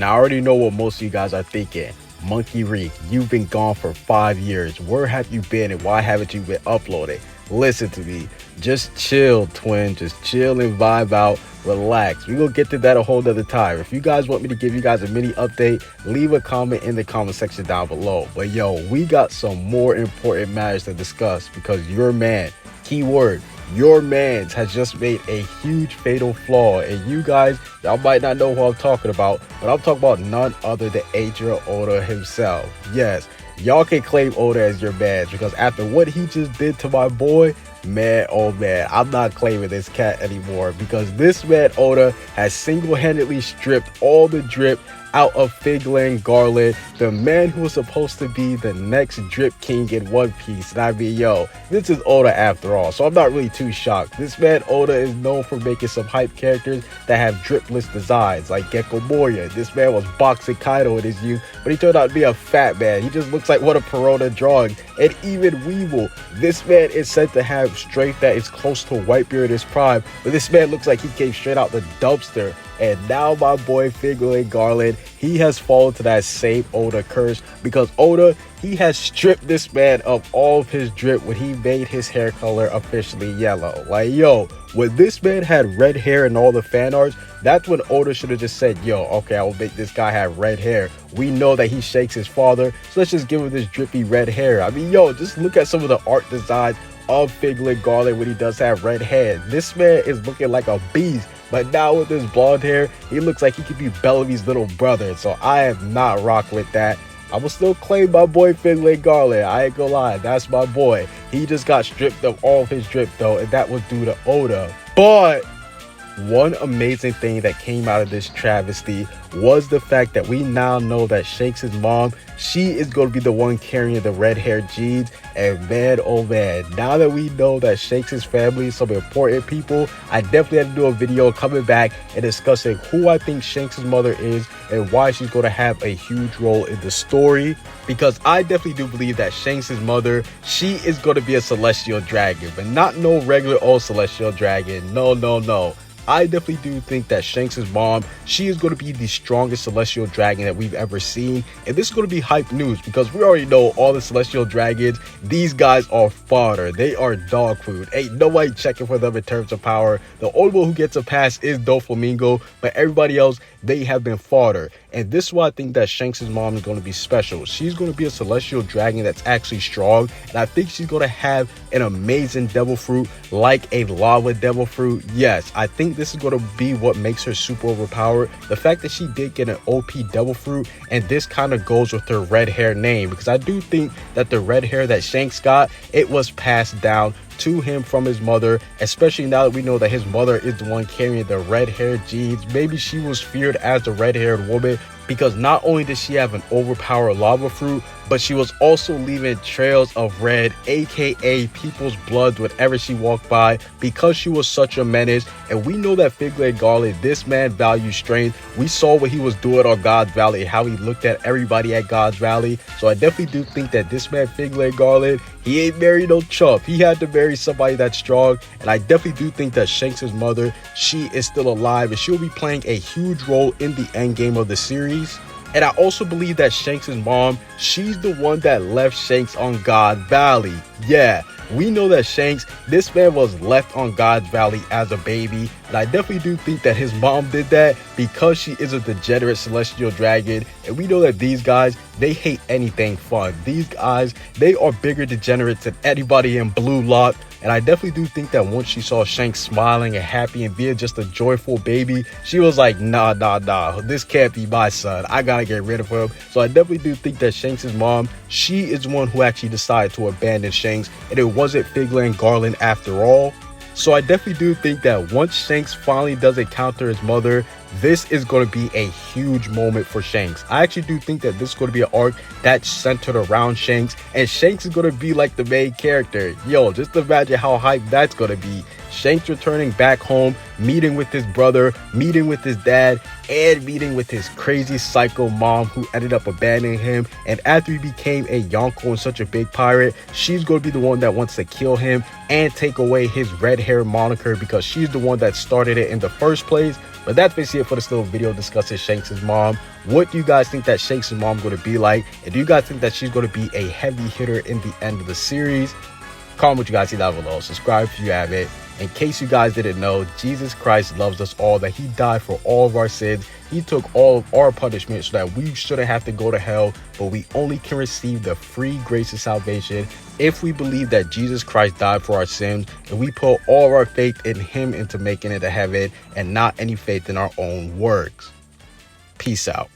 Now, I already know what most of you guys are thinking. MonkeyRiq, you've been gone for 5 years. Where have you been and why haven't you been uploading? Listen to me. Just chill, twin. Just chill and vibe out. Relax. We're going to get to that a whole nother time. If you guys want me to give you guys a mini update, leave a comment in the comment section down below. But yo, we got some more important matters to discuss because your man, keyword, your man's has just made a huge fatal flaw, and you guys, y'all might not know who I'm talking about, but I'm talking about none other than Eiichiro Oda himself. Yes, y'all can claim Oda as your man because after what he just did to my boy, man, oh man, I'm not claiming this cat anymore because this man Oda has single-handedly stripped all the drip out of Figarland Garling, the man who was supposed to be the next drip king in One Piece. And I mean, yo, this is Oda after all, so I'm not really too shocked. This man Oda is known for making some hype characters that have dripless designs, like Gecko Moria. This man was boxing Kaido in his youth, but he turned out to be a fat man. He just looks like one of Perona drawings. And even Weevil, this man is said to have strength that is close to Whitebeard in his prime, but this man looks like he came straight out the dumpster. And now my boy Figarland Garland, he has fallen to that same Oda curse because Oda, he has stripped this man of all of his drip when he made his hair color officially yellow. Like, yo, when this man had red hair in all the fan arts, that's when Oda should have just said, yo, okay, I will make this guy have red hair. We know that he shakes his father, so let's just give him this drippy red hair. I mean, yo, just look at some of the art designs of Figarland Garland when he does have red hair. This man is looking like a beast. But now with his blonde hair, he looks like he could be Bellamy's little brother. So I am not rocking with that. I will still claim my boy Figarland Garland. I ain't gonna lie, that's my boy. He just got stripped of all of his drip though, and that was due to Oda. But one amazing thing that came out of this travesty was the fact that we now know that Shanks' mom, she is going to be the one carrying the red hair genes. And man, oh man, now that we know that Shanks' family is some important people, I definitely had to do a video coming back and discussing who I think Shanks' mother is and why she's going to have a huge role in the story. Because I definitely do believe that Shanks' mother, she is going to be a celestial dragon, but not no regular old celestial dragon. No, no, no. I definitely do think that Shanks' mom, she is going to be the strongest celestial dragon that we've ever seen. And this is going to be hype news because we already know all the celestial dragons, these guys are fodder. They are dog food. Ain't nobody checking for them in terms of power. The only one who gets a pass is Doflamingo, but everybody else, they have been fodder. And this is why I think that Shanks' mom is going to be special. She's going to be a celestial dragon that's actually strong. And I think she's going to have an amazing devil fruit like a lava devil fruit. Yes, I think this is going to be what makes her super overpowered. The fact that she did get an OP devil fruit, and this kind of goes with her red hair name. Because I do think that the red hair that Shanks got, it was passed down to him from his mother, especially now that we know that his mother is the one carrying the red hair genes. Maybe she was feared as the red haired woman because not only did she have an overpowered lava fruit, but she was also leaving trails of red, aka people's blood, whenever she walked by because she was such a menace. And we know that Figarland Garland, this man values strength. We saw what he was doing on God's Valley, how he looked at everybody at God's Valley. So I definitely do think that this man Figarland Garland, he ain't married no chump. He had to marry somebody that's strong. And I definitely do think that Shanks' mother, she is still alive and she'll be playing a huge role in the end game of the series. And I also believe that Shanks' mom, she's the one that left Shanks on God Valley. Yeah, we know that Shanks, this man was left on God's Valley as a baby. And I definitely do think that his mom did that because she is a degenerate celestial dragon. And we know that these guys, they hate anything fun. These guys, they are bigger degenerates than anybody in Blue Lock. And I definitely do think that once she saw Shanks smiling and happy and being just a joyful baby, she was like, nah, this can't be my son. I gotta get rid of him. So I definitely do think that Shanks' mom, she is one who actually decided to abandon Shanks, and it wasn't Figarland Garland after all. So I definitely do think that once Shanks finally does encounter his mother, this is going to be a huge moment for Shanks. I actually do think that this is going to be an arc that's centered around Shanks, and Shanks is going to be like the main character. Yo, just imagine how hype that's going to be. Shanks returning back home, meeting with his brother, meeting with his dad, and meeting with his crazy psycho mom who ended up abandoning him. And after he became a Yonko and such a big pirate, she's going to be the one that wants to kill him and take away his red hair moniker because she's the one that started it in the first place. But that's basically it for this little video discussing Shanks' mom. What do you guys think that Shanks' mom going to be like? And do you guys think that she's going to be a heavy hitter in the end of the series? Comment what you guys see down below. Subscribe if you haven't. In case you guys didn't know, Jesus Christ loves us all, that he died for all of our sins. He took all of our punishment so that we shouldn't have to go to hell, but we only can receive the free grace of salvation if we believe that Jesus Christ died for our sins and we put all of our faith in him into making it to heaven and not any faith in our own works. Peace out.